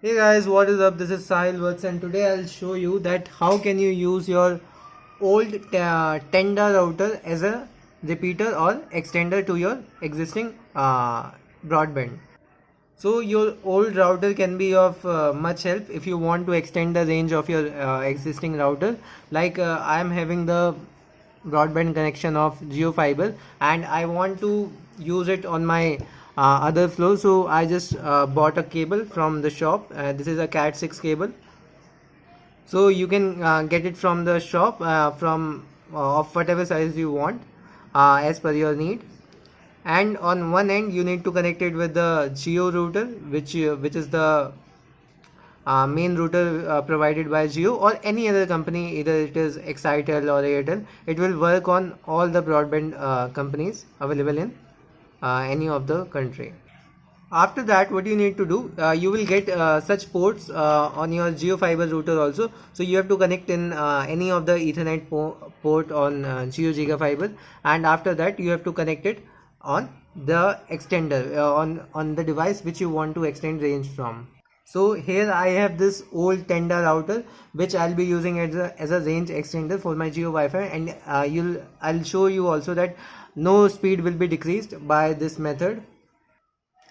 Hey guys, what is up? This is Sahil Watts and today I'll show you that how can you use your old Tenda router as a repeater or extender to your existing broadband. So your old router can be of much help if you want to extend the range of your existing router. Like I am having the broadband connection of Geo Fiber and I want to use it on my other floor. So I just bought a cable from the shop. This is a Cat 6 cable. So you can get it from the shop from of whatever size you want as per your need. And on one end you need to connect it with the Geo router, which is the main router provided by Jio or any other company, either it is Exitel or Airtel. It will work on all the broadband companies available in any of the country. After that, what you need to do, you will get such ports on your Jio Fiber router also. So you have to connect in any of the Ethernet port on Jio Giga Fiber, and after that you have to connect it on the extender on the device which you want to extend range from. So here I have this old Tenda router which I'll be using as a range extender for my Jio Wi-Fi, and I'll show you also that no speed will be decreased by this method.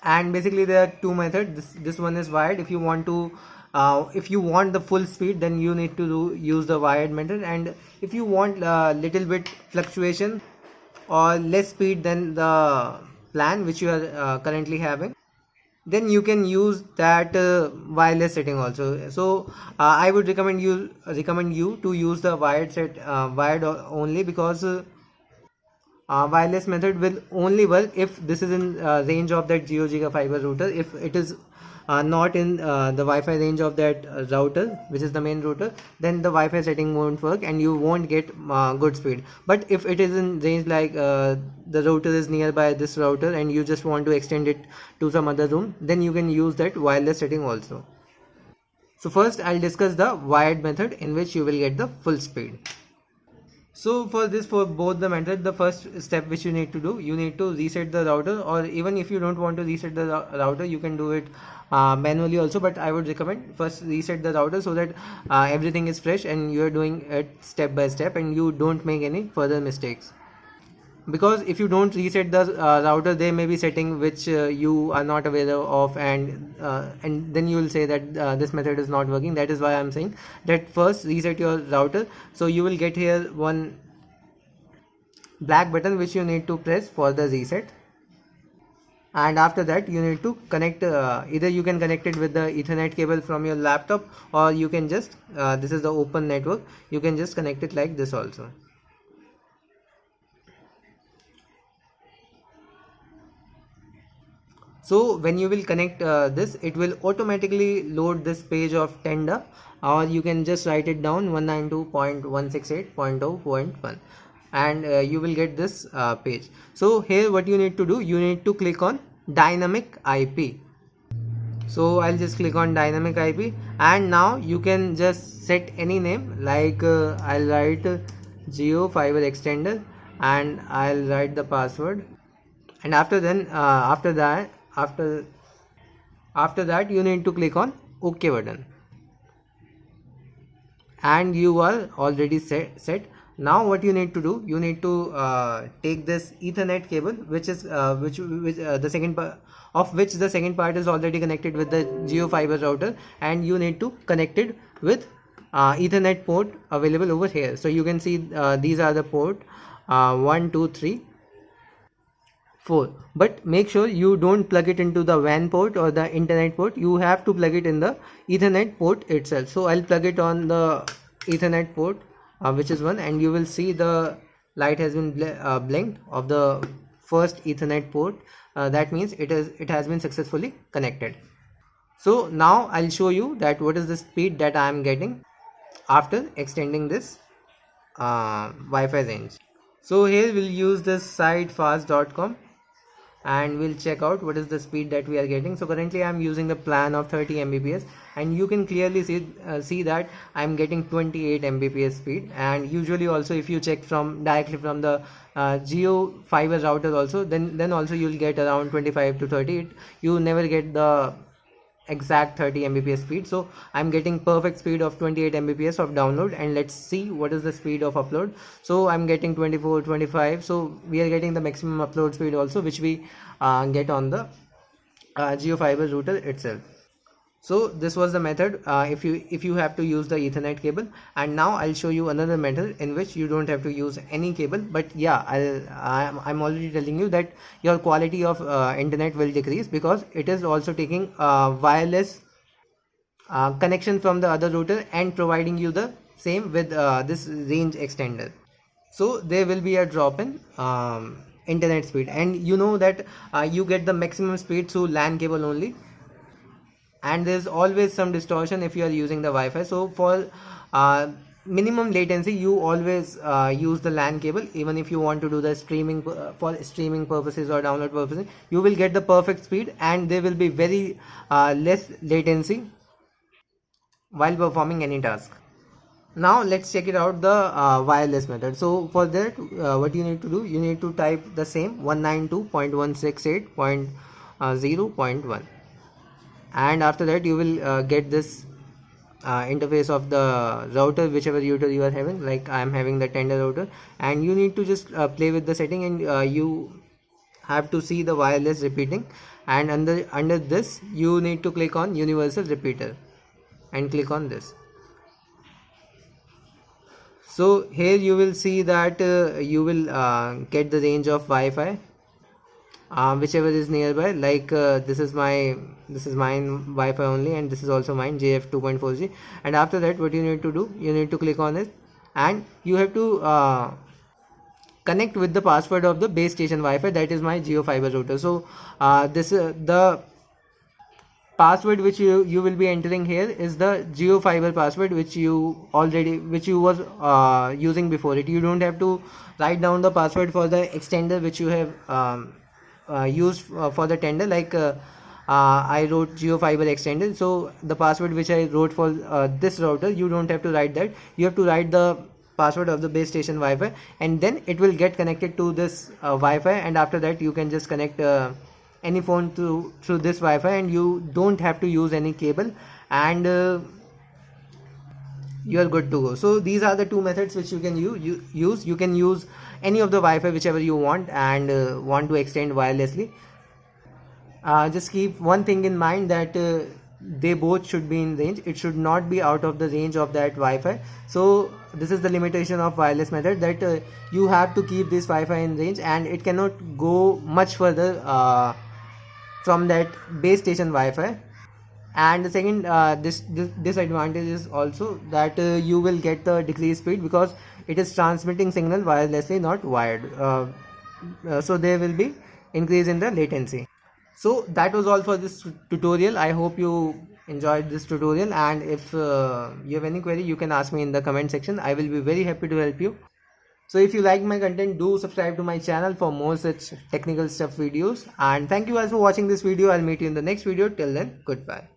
And basically there are two methods. This one is wired. If you want the full speed, then you need to use the wired method, and if you want little bit fluctuation or less speed than the plan which you are currently having, then you can use that wireless setting also. So I would recommend you to use the wired only, because wireless method will only work if this is in range of that Geo Giga Fiber router. If it is not in the Wi-Fi range of that router, which is the main router, then the Wi-Fi setting won't work and you won't get good speed. But if it is in range, like the router is nearby this router and you just want to extend it to some other room, then you can use that wireless setting also. So first I'll discuss the wired method in which you will get the full speed. So for both the method, the first step which you need to do, you need to reset the router, or even if you don't want to reset the router, you can do it manually also, but I would recommend first reset the router so that everything is fresh and you are doing it step by step and you don't make any further mistakes. Because if you don't reset the router, there may be setting which you are not aware of, and then you will say that this method is not working. That is why I'm saying that first reset your router. So you will get here one black button which you need to press for the reset, and after that you need to connect, either you can connect it with the Ethernet cable from your laptop, or you can just this is the open network, you can just connect it like this also. So when you will connect this, it will automatically load this page of Tenda, or you can just write it down 192.168.0.1, and you will get this page. So here what you need to do, you need to click on dynamic IP. So I'll just click on dynamic IP, and now you can just set any name, like I'll write Geo Fiber Extender and I'll write the password, and after that you need to click on OK button, and you are already set. Now what you need to do, you need to take this Ethernet cable, which is the second part of which the second part is already connected with the Geo Fiber router, and you need to connect it with Ethernet port available over here. So you can see these are the port 1 2 3 4, but make sure you don't plug it into the WAN port or the internet port. You have to plug it in the Ethernet port itself. So I'll plug it on the Ethernet port, which is 1, and you will see the light has been blinked of the first Ethernet port. That means it has been successfully connected. So now I'll show you that what is the speed that I am getting after extending this Wi-Fi range. So here we'll use this site fast.com and we'll check out what is the speed that we are getting. So currently I'm using the plan of 30 Mbps, and you can clearly see that I'm getting 28 Mbps speed. And usually also if you check directly from the Geo Fiber router also, then also you'll get around 25 to 30. You never get the exact 30 Mbps speed. So I'm getting perfect speed of 28 Mbps of download, and let's see what is the speed of upload. So I'm getting 24, 25. So we are getting the maximum upload speed also, which we get on the JioFiber router itself. So this was the method if you have to use the Ethernet cable. And now I'll show you another method in which you don't have to use any cable, but yeah, I'm already telling you that your quality of internet will decrease, because it is also taking wireless connection from the other router and providing you the same with this range extender. So there will be a drop in internet speed, and you know that you get the maximum speed through LAN cable only, and there's always some distortion if you are using the Wi-Fi. So for minimum latency, you always use the LAN cable. Even if you want to do the streaming for streaming purposes or download purposes, you will get the perfect speed, and there will be very less latency while performing any task. Now let's check it out, the wireless method. So for that, what you need to do, you need to type the same 192.168.0.1, and after that you will get this interface of the router, whichever router you are having. Like I am having the Tenda router, and you need to just play with the setting, and you have to see the wireless repeating, and under this you need to click on universal repeater and click on this. So here you will see that you will get the range of Wi-Fi whichever is nearby. Like this is mine Wi-Fi only, and this is also mine JF 2.4G. and after that, what you need to do, you need to click on it, and you have to connect with the password of the base station Wi-Fi, that is my JioFiber router. So this the password which you will be entering here is the JioFiber password, which you was using before it. You don't have to write down the password for the extender which you have used for the tender. Like I wrote JioFiber extender, so the password which I wrote for this router, you don't have to write that. You have to write the password of the base station Wi-Fi, and then it will get connected to this Wi-Fi, and after that you can just connect any phone through this Wi-Fi, and you don't have to use any cable, and you are good to go. So these are the two methods which you can use. You can use any of the Wi-Fi whichever you want, and want to extend wirelessly. Just keep one thing in mind, that they both should be in range. It should not be out of the range of that Wi-Fi. So this is the limitation of wireless method, that you have to keep this Wi-Fi in range, and it cannot go much further from that base station Wi-Fi. And the second disadvantage is also that you will get the decreased speed, because it is transmitting signal wirelessly, not wired. So there will be increase in the latency. So that was all for this tutorial. I hope you enjoyed this tutorial, and if you have any query, you can ask me in the comment section. I will be very happy to help you. So if you like my content, do subscribe to my channel for more such technical stuff videos. And thank you guys for watching this video. I'll meet you in the next video. Till then, goodbye.